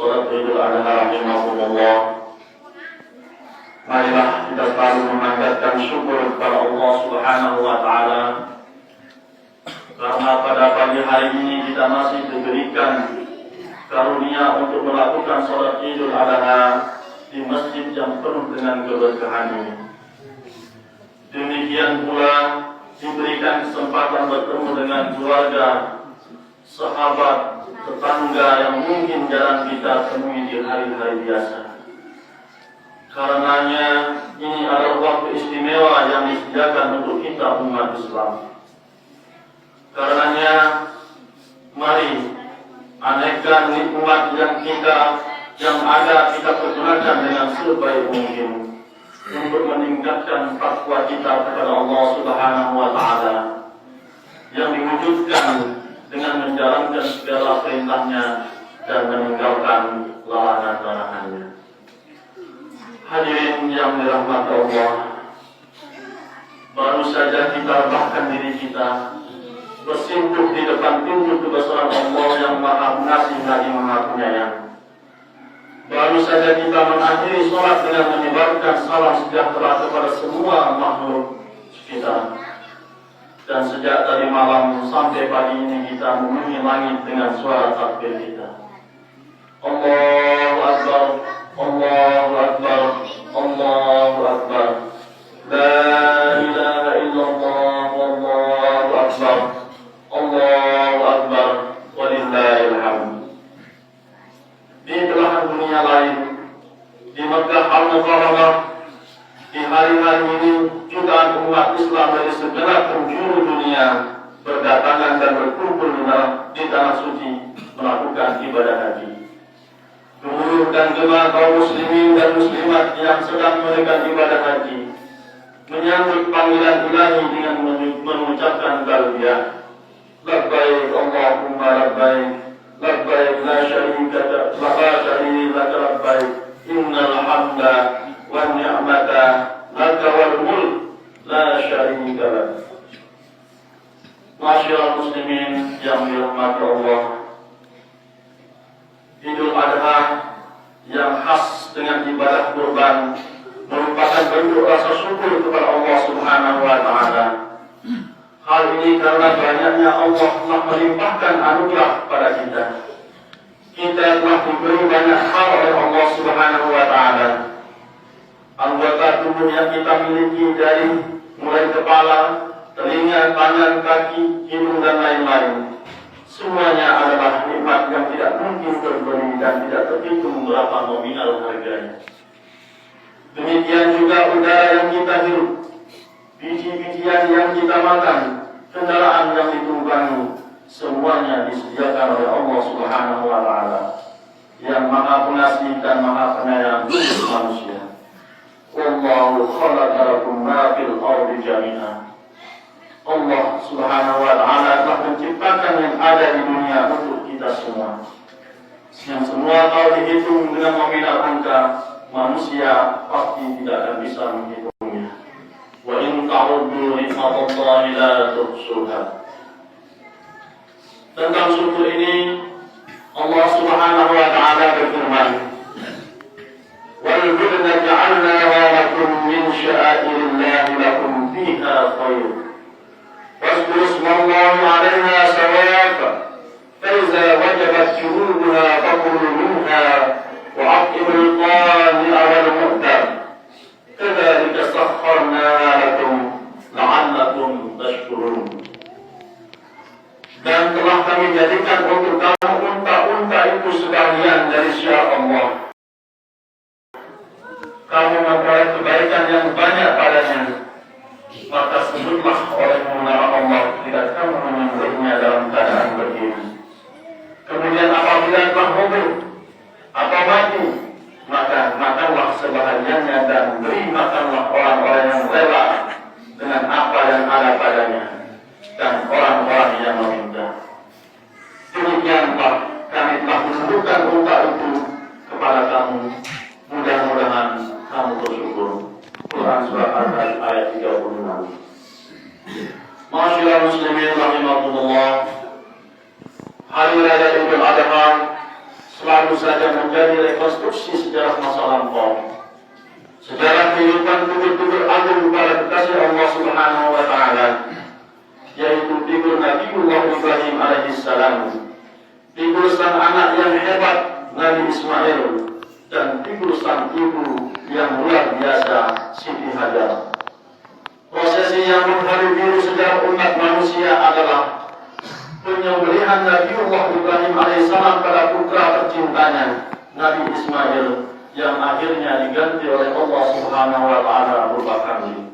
Salat Idul Adha rahimahumullah. Marilah kita selalu memanjatkan syukur kepada Allah Subhanahu wa Ta'ala, karena pada pagi hari ini kita masih diberikan karunia untuk melakukan salat Idul Adha di masjid yang penuh dengan keberkahan ini. Demikian pula diberikan kesempatan bertemu dengan keluarga, sahabat, tetangga yang mungkin jarang kita temui di hari-hari biasa. Karenanya ini adalah waktu istimewa yang disediakan untuk kita umat Islam. Karenanya mari aneka nikmat yang ada kita pergunakan dengan sebaik mungkin untuk meningkatkan takwa kita kepada Allah Subhanahu wa Ta'ala yang diwujudkan dengan menjalankan segala perintahnya dan meninggalkan larangan-larangannya. Hadirin yang dirahmati Allah, baru saja kita bahkan diri kita bersimpuh di depan pintu kebesaran Allah yang Maha Pengasih lagi Maha Penyayang. Baru saja kita mengakhiri sholat dengan menyebarkan salam sejahtera kepada semua makhluk kita. Dan sejak tadi malam sampai pagi ini kita memenuhi langit dengan suara takbir kita. Allahu Akbar, Allahu Akbar, Allahu Akbar. La ilaha illallah, Allahu Akbar, Allahu Akbar, walillahil hamd. Di belahan dunia lain, di Makkah Al-Mukarramah, di hari-hari ini jutaan umat Islam dari segala penjuru dunia berdatangan dan berkumpul di tanah suci melakukan ibadah haji. Guru dan jemaah kaum muslimin dan muslimat yang sedang menunaikan ibadah haji menyambut panggilan Ilahi dengan mengucapkan talbiyah. Labbaik Allahumma labbaik, labbaik la syarika laka labbaik, innal hamda wan ni'mata laka wal mulk la syarika lak. Masyaallah muslimin yang dirahmati Allah, Idul Adha yang khas dengan ibadah kurban merupakan bentuk rasa syukur kepada Allah Subhanahu wa Ta'ala. Hal ini karena banyaknya Allah telah melimpahkan anugerah pada kita. Kita telah diberi banyak hal oleh Allah Subhanahu wa Ta'ala. Anggota tubuh yang kita miliki dari mulai kepala, telinga, tangan, kaki, hidung dan lain-lain, semuanya adalah nikmat yang tidak mungkin terbeli dan tidak terhitung berapa nominal harganya. Demikian juga udara yang kita hirup, biji-bijian yang kita makan, kendaraan yang ditunggangi, semuanya disediakan oleh Allah Subhanahu wa Ta'ala yang Maha Pengasih dan Maha Penyayang manusia. Wallahu khalaqa lakum ma fil ardi jami'an. Allah Subhanahu wa Ta'ala telah menciptakan yang ada di dunia untuk kita semua. Yang semua kalau dihitung dengan nominal angka, manusia pasti tidak akan bisa menghitungnya. Wa in ta'uddu ni'matallahi la tuhsuha. Tentang syukur ini Allah Subhanahu wa Ta'ala berfirman, wal budna ja'alnaha lakum min sya'airillahi lakum fiha khair. واذكر اسم الله عليها صواف فإذا وجبت جنوبها فكلوا منها وأطعموا القانع والمؤتر كذلك سخرناها لكم لعلكم تشكرون. Dan telah kami jadikan untuk kamu unta-unta itu sebagian dari syiar Allah. Kamu memperoleh kebaikan yang banyak padanya, maka sebutlah olehmu nama Allah tidak kamu menyembelihnya dalam keadaan berdiri. Kemudian apabila telah mobil atau mati, maka makanlah sebahagiannya dan beri makanlah orang-orang yang rela dengan apa yang ada padanya dan orang-orang yang meminta. Demikianlah kami telah menundukkan unta itu kepada kamu. Mudah-mudahan kamu bersyukur. Quran Surah Al-Hajj ayat 36. Masyaallah muslimin rahimakumullah. Hari raya Idul Adha selalu saja menjadi rekonstruksi sejarah masa lampau, sejarah kehidupan figur-figur agung pada kekasih Allah Subhanahu wa Ta'ala, yaitu figur Nabiullah Ibrahim alaihissalam, figur sang anak yang hebat Nabi Ismail, dan figur sang ibu yang luar biasa Siti Hajar. Prosesi yang menghari biru sejarah umat manusia adalah penyembelihan Nabiullah Ibrahim alaihissalam pada putra tercintanya Nabi Ismail, yang akhirnya diganti oleh Allah Subhanahu wa Ta'ala berupa kambing.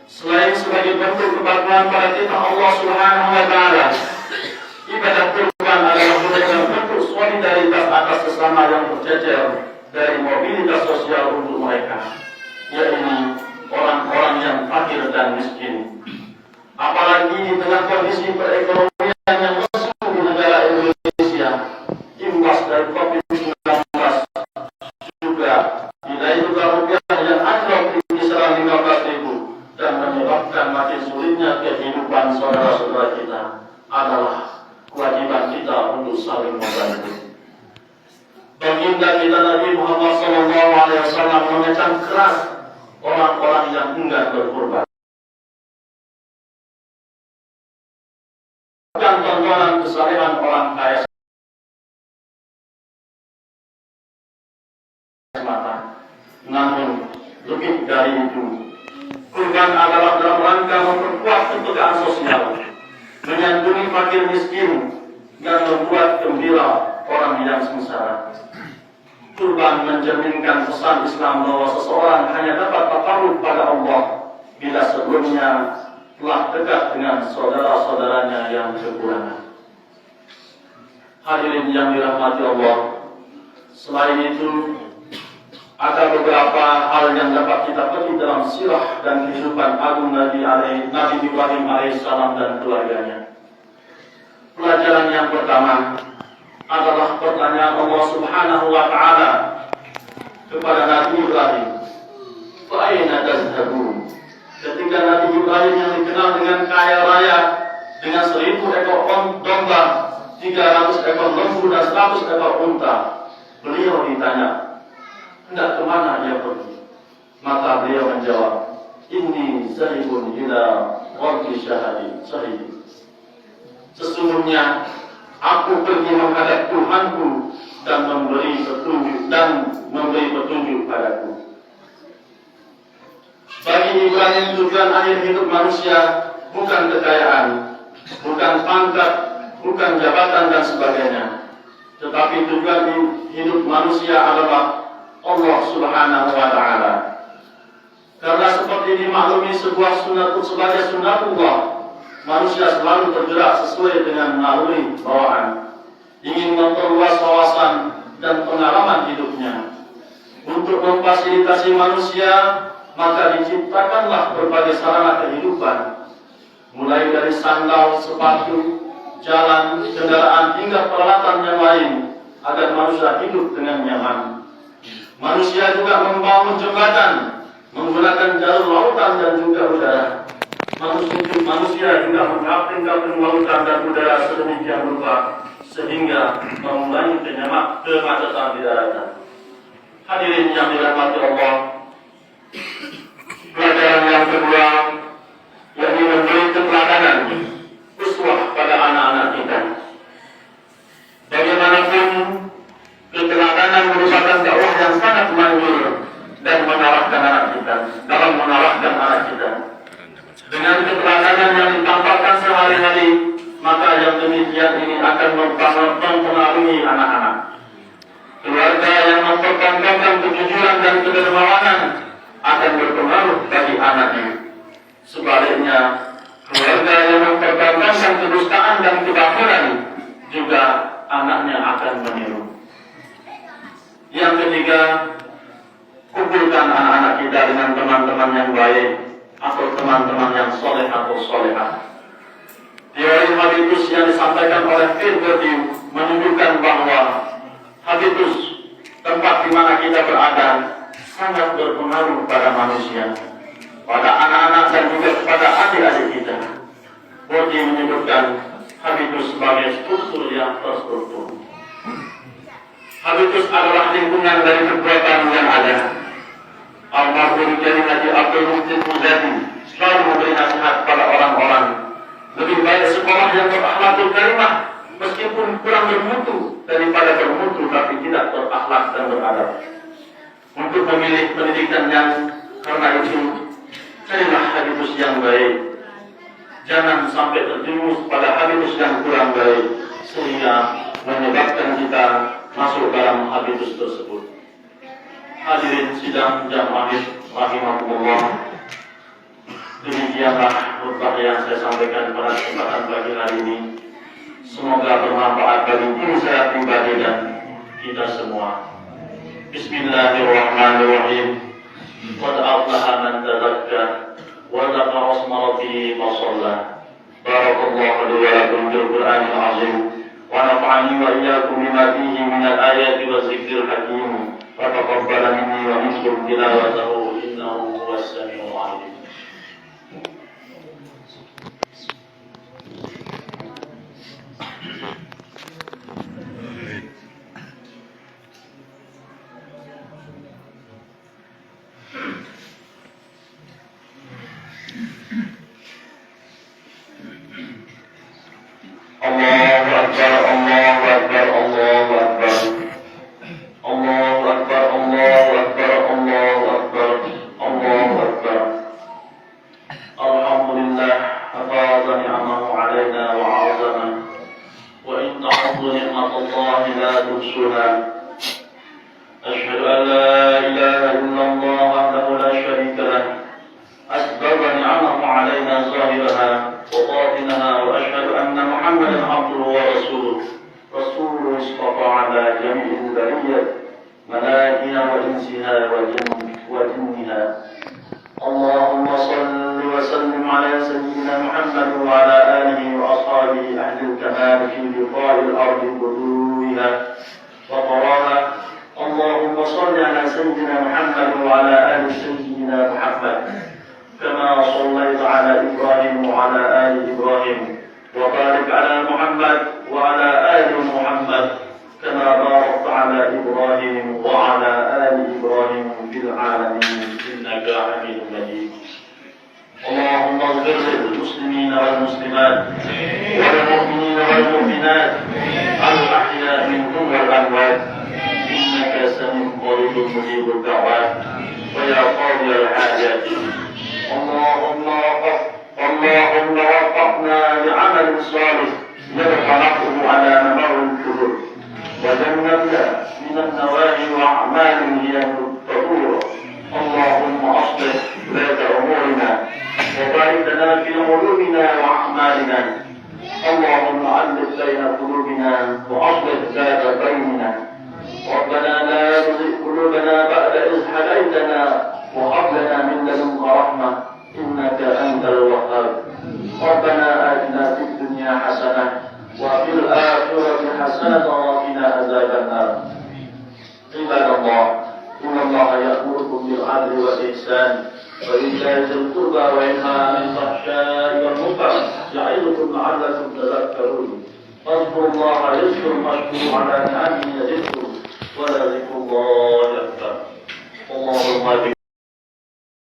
Selain sebagai bentuk kepatuhan pada kita Allah Subhanahu wa Ta'ala, ibadah kurban adalah merupakan bentuk solidaritas atas sesama yang berjejer dari mobilitas sosial untuk mereka, yaitu orang-orang yang fakir dan miskin. Apalagi di tengah kondisi perekonomian yang lesu di negara Indonesia, imbas dari COVID-19, juga nilai tukar rupiah yang anjlok di kisaran 15.000 dan menyebabkan makin sulitnya kehidupan saudara-saudara kita adalah kewajiban kita untuk saling membantu. Baginda kita Nabi Muhammad SAW mengecam keras orang-orang yang enggan berkorban. Bukan tontonan kesalehan orang kaya semata, namun lebih dari itu, kurban adalah dalam rangka memperkuat kepekaan sosial, menyantuni fakir miskin, dan membuat gembira orang yang sengsara. Kurban mencerminkan pesan Islam bahwa seseorang hanya dapat takarruf pada Allah bila sebelumnya telah dekat dengan saudara-saudaranya yang kekurangan. Hadirin yang dirahmati Allah, selain itu ada beberapa hal yang dapat kita petik dalam sirah dan kehidupan agung Nabi Ibrahim alaihissalam dan keluarganya. Pelajaran yang pertama adalah pertanyaan Allah Subhanahu wa Ta'ala kepada Nabi Ibrahim, "Fa aina tadhhabun?" Ketika Nabi Ibrahim yang dikenal dengan kaya raya, dengan 1000 ekor domba, 300 ekor lembu dan 100 ekor unta, beliau ditanya, hendak kemana ia pergi? Maka beliau menjawab, "Inni zahibun ila rabbi syahidi." Sesungguhnya aku pergi menghadap Tuhanku dan memberi petunjuk padaku. Bagi Ibrahim, tujuan akhir hidup manusia bukan kekayaan, bukan pangkat, bukan jabatan dan sebagainya, tetapi tujuan hidup manusia adalah Allah Subhanahu wa Ta'ala. Karena seperti dimaklumi sebagai sunnatullah, manusia selalu bergerak sesuai dengan naluri bawaan, ingin memperluas wawasan dan pengalaman hidupnya. Untuk memfasilitasi manusia, maka diciptakanlah berbagai sarana kehidupan, mulai dari sandal, sepatu, jalan, kendaraan, hingga peralatan yang lain, agar manusia hidup dengan nyaman. Manusia juga membangun jembatan, menggunakan jalur lautan dan juga udara. Manusia juga mengapung-apung lautan dan udara sedemikian rupa sehingga mengurangi kemacetan di daratan. Hadirin yang dirahmati Allah, pelajaran yang kedua, yakni memberi keteladanan, uswah pada anak-anak kita. Bagaimanapun, keteladanan merupakan dakwah yang sangat manjur dan mengarahkan anak kita dalam mengarahkan anak kita. Dengan keteladanan yang ditampakkan sehari-hari, maka yang demikian ini akan mempengaruhi anak-anak. Keluarga yang mempertontonkan kejujuran dan kedermawanan akan berpengaruh bagi anaknya. Sebaliknya, keluarga yang mempertontonkan kedustaan dan kebahilan juga anaknya akan meniru. Yang ketiga, kumpulkan anak-anak kita dengan teman-teman yang baik atau teman-teman yang soleh atau solehah. Teori habitus yang disampaikan oleh Firberdi menunjukkan bahwa habitus, tempat di mana kita berada, sangat berpengaruh pada manusia, pada anak-anak dan juga kepada adik-adik kita. Berdi menyebutkan habitus sebagai struktur yang terstruktur. Habitus adalah lingkungan dari kekuatan yang ada. Almarhum Kiai Haji Abdul Muhsin Muzadi selalu memberi nasihat pada orang-orang. Lebih baik sekolah yang berakhlakul karimah meskipun kurang bermutu daripada bermutu tapi tidak berakhlak dan beradab. Untuk memilih pendidikan yang karena itu carilah habitus yang baik. Jangan sampai terjerumus pada habitus yang kurang baik sehingga menyebabkan kita masuk dalam habitus tersebut. Hadirin sidang jamaah rahimakumullah. Demikianlah khutbah yang saya sampaikan pada kesempatan pagi hari ini. Semoga bermanfaat bagi diri saya pribadi dan kita semua. Bismillahirrahmanirrahim. Qad aflaha man tazakka wa dzakara isma rabbih fa shalla. Barakallahu li wa lakum bil Qur'anil azim. Wa nafa'ani wa iyyakum bima fihi min al-ayati wa dzikril hakim. Wa taqabbal minni wa minkum tilawatahu innahu huwas samiul 'alim.